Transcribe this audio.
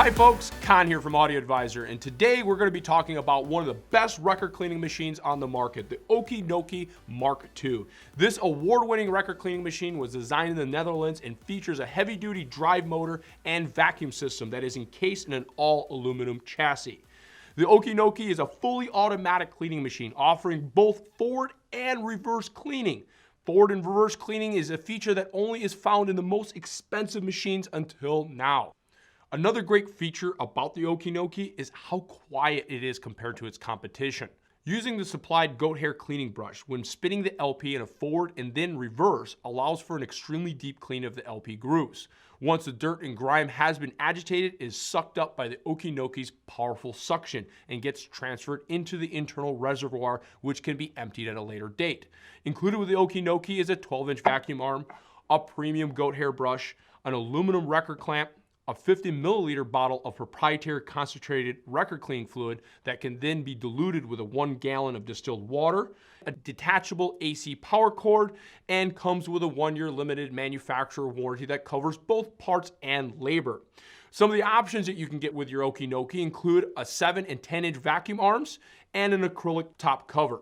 Hi folks, Con here from Audio Advisor, and today we're going to be talking about one of the best record cleaning machines on the market, the Okki Nokki Mark II. This award-winning record cleaning machine was designed in the Netherlands and features a heavy-duty drive motor and vacuum system that is encased in an all-aluminum chassis. The Okki Nokki is a fully automatic cleaning machine offering both forward and reverse cleaning. Forward and reverse cleaning is a feature that only is found in the most expensive machines until now. Another great feature about the Okki Nokki is how quiet it is compared to its competition. Using the supplied goat hair cleaning brush when spinning the LP in a forward and then reverse allows for an extremely deep clean of the LP grooves. Once the dirt and grime has been agitated, it is sucked up by the Okki Nokki's powerful suction and gets transferred into the internal reservoir, which can be emptied at a later date. Included with the Okki Nokki is a 12-inch vacuum arm, a premium goat hair brush, an aluminum record clamp, a 50 milliliter bottle of proprietary concentrated record cleaning fluid that can then be diluted with a 1 gallon of distilled water, a detachable AC power cord, and comes with a 1-year limited manufacturer warranty that covers both parts and labor. Some of the options that you can get with your Okki Nokki include a 7 and 10 inch vacuum arms and an acrylic top cover.